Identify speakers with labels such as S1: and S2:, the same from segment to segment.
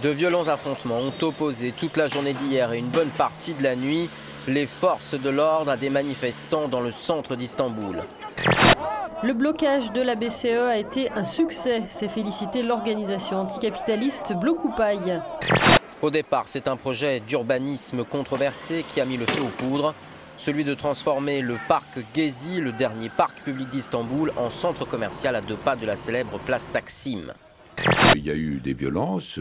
S1: De violents affrontements ont opposé toute la journée d'hier et une bonne partie de la nuit les forces de l'ordre à des manifestants dans le centre d'Istanbul.
S2: Le blocage de la BCE a été un succès, s'est félicité l'organisation anticapitaliste Blokupaï.
S1: Au départ, c'est un projet d'urbanisme controversé qui a mis le feu aux poudres, celui de transformer le parc Gezi, le dernier parc public d'Istanbul, en centre commercial à 2 pas de la célèbre place Taksim.
S3: Il y a eu des violences,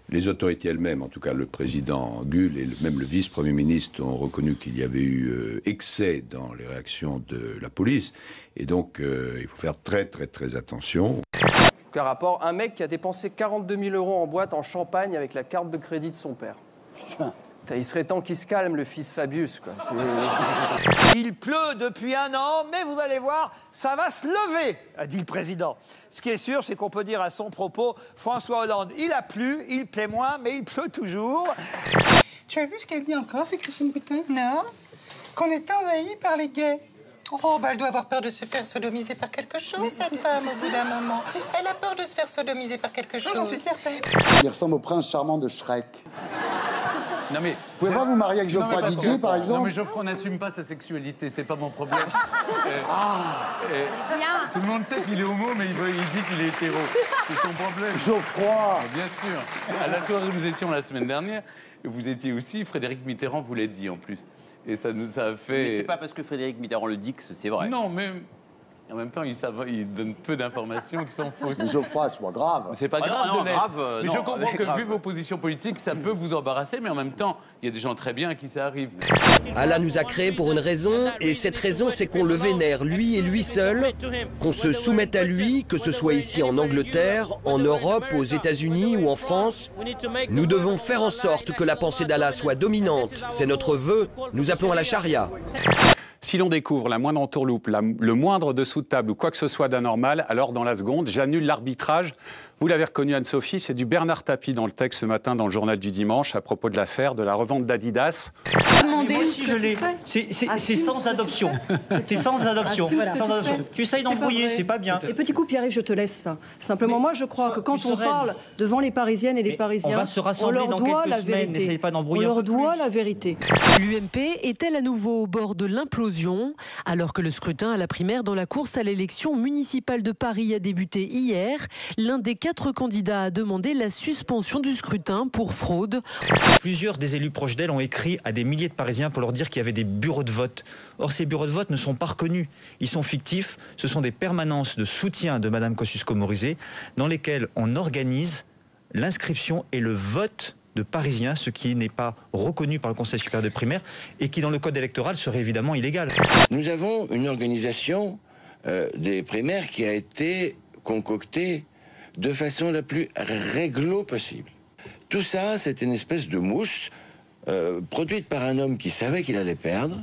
S3: les autorités elles-mêmes, en tout cas le président Gül et même le vice-premier ministre ont reconnu qu'il y avait eu excès dans les réactions de la police. Et donc il faut faire très très très attention.
S4: Un rapport, un mec qui a dépensé 42 000 € en boîte en Champagne avec la carte de crédit de son père. Putain. Il serait temps qu'il se calme, le fils Fabius, quoi.
S5: Il pleut depuis 1 an, mais vous allez voir, ça va se lever, a dit le président. Ce qui est sûr, c'est qu'on peut dire à son propos, François Hollande, il a plu, il plaît moins, mais il pleut toujours.
S6: Tu as vu ce qu'elle dit encore, c'est Christine Boutin? Non. Qu'on est envahi par les gays. Oh, bah elle doit avoir peur de se faire sodomiser par quelque chose, mais cette femme, au bout d'un moment. Elle a peur de se faire sodomiser par quelque chose. J'en suis certaine.
S7: Il ressemble au prince charmant de Shrek.
S8: Non mais,
S7: vous pouvez pas vous marier avec Geoffroy Didier, par exemple?
S8: Non mais Geoffroy n'assume pas sa sexualité, c'est pas mon problème. Tout le monde sait qu'il est homo, mais il dit qu'il est hétéro. C'est son problème.
S7: Geoffroy.
S8: Bien sûr. À la soirée où nous étions la semaine dernière, vous étiez aussi, Frédéric Mitterrand vous l'a dit en plus. Et ça nous a fait...
S9: Mais c'est pas parce que Frédéric Mitterrand le dit que c'est vrai.
S8: Non, mais... En même temps, il donne peu d'informations qui sont fausses.
S7: Mais Geoffroy, c'est pas grave.
S8: C'est pas grave de l'être. Mais je comprends que vu vos positions politiques, ça peut vous embarrasser, mais en même temps, il y a des gens très bien à qui ça arrive.
S10: Allah nous a créés pour une raison, et cette raison, c'est qu'on le vénère, lui et lui seul, qu'on se soumette à lui, que ce soit ici en Angleterre, en Europe, aux États-Unis ou en France. Nous devons faire en sorte que la pensée d'Allah soit dominante. C'est notre vœu. Nous appelons à la charia.
S11: Si l'on découvre la moindre entourloupe, le moindre dessous de table ou quoi que ce soit d'anormal, alors dans la seconde, j'annule l'arbitrage. Vous l'avez reconnu, Anne-Sophie, c'est du Bernard Tapie dans le texte ce matin dans le journal du dimanche à propos de l'affaire de la revente d'Adidas.
S9: Moi aussi je l'ai. C'est sans adoption. C'est sans adoption. Sans adoption. Tu essayes d'embrouiller, c'est pas bien.
S12: Et petit coup, Pierre-Yves, je te laisse ça. Simplement, moi, je crois que quand on parle devant les Parisiennes et les Parisiens,
S9: on va se rassembler dans quelques semaines. N'essayez pas d'embrouiller.
S12: On leur doit la vérité.
S13: L'UMP est-elle à nouveau au bord de l'implosion? Alors que le scrutin à la primaire dans la course à l'élection municipale de Paris a débuté hier, l'un des 4 candidats a demandé la suspension du scrutin pour fraude.
S9: Plusieurs des élus proches d'elle ont écrit à des milliers de Parisiens pour leur dire qu'il y avait des bureaux de vote. Or, ces bureaux de vote ne sont pas reconnus. Ils sont fictifs. Ce sont des permanences de soutien de Mme Kosciusko-Morizet dans lesquelles on organise l'inscription et le vote de Parisiens, ce qui n'est pas reconnu par le Conseil supérieur des primaires et qui, dans le code électoral, serait évidemment illégal.
S14: Nous avons une organisation des primaires qui a été concoctée de façon la plus réglo possible. Tout ça, c'est une espèce de mousse produite par un homme qui savait qu'il allait perdre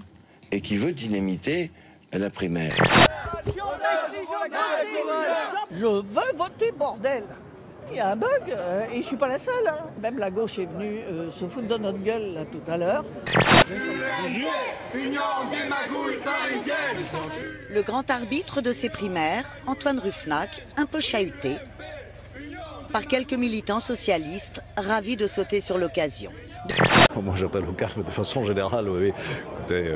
S14: et qui veut dynamiter la primaire.
S15: Je veux voter, bordel! Il y a un bug et je suis pas la seule. Hein. Même la gauche est venue se foutre de notre gueule là, tout à l'heure.
S16: Union des magouilles parisiennes.
S17: Le grand arbitre de ces primaires, Antoine Ruffnac, un peu chahuté par quelques militants socialistes ravis de sauter sur l'occasion.
S18: Moi j'appelle au calme de façon générale. Oui. Écoutez,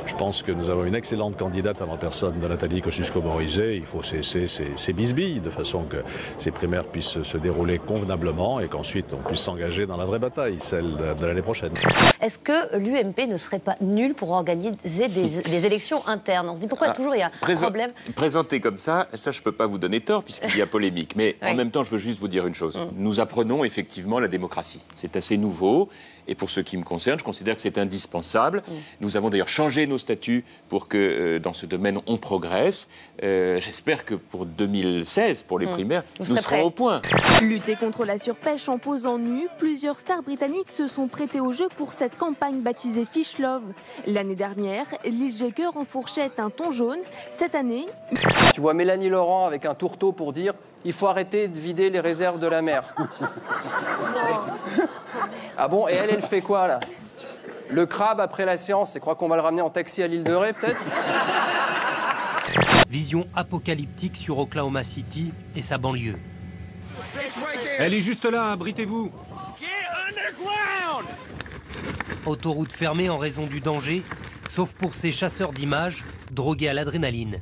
S18: je pense que nous avons une excellente candidate à la personne de Nathalie Kosciusko-Morizet. Il faut cesser ces bisbilles de façon que ces primaires puissent se dérouler convenablement et qu'ensuite on puisse s'engager dans la vraie bataille, celle de l'année prochaine.
S19: Est-ce que l'UMP ne serait pas nul pour organiser des élections internes? On se dit pourquoi toujours il y a un problème?
S20: Présenté comme ça je ne peux pas vous donner tort puisqu'il y a polémique. Mais en même temps, je veux juste vous dire une chose. Nous apprenons effectivement la démocratie. C'est assez nouveau. Et pour ce qui me concerne, je considère que c'est indispensable. Nous avons d'ailleurs changé nos statuts pour que dans ce domaine, on progresse. J'espère que pour 2016, pour les primaires, nous serons au point.
S21: Lutter contre la surpêche en posant nu, plusieurs stars britanniques se sont prêtées au jeu pour cette campagne baptisée Fish Love. L'année dernière, Liz Jacker enfourchait un thon jaune. Cette année...
S4: Tu vois Mélanie Laurent avec un tourteau pour dire « Il faut arrêter de vider les réserves de la mer ». Ah bon, et elle fait quoi, là? Le crabe après la séance, et crois qu'on va le ramener en taxi à l'île de Ré, peut-être?
S22: Vision apocalyptique sur Oklahoma City et sa banlieue.
S2: Elle est juste là, abritez-vous.
S22: Autoroute fermée en raison du danger, sauf pour ces chasseurs d'images, drogués à l'adrénaline.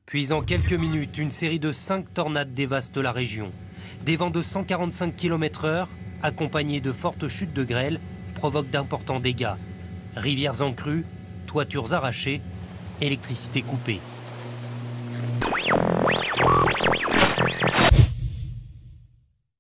S22: Puis en quelques minutes, une série de 5 tornades dévastent la région. Des vents de 145 km/h, accompagnés de fortes chutes de grêle, provoquent d'importants dégâts. Rivières en crue, toitures arrachées, électricité coupée.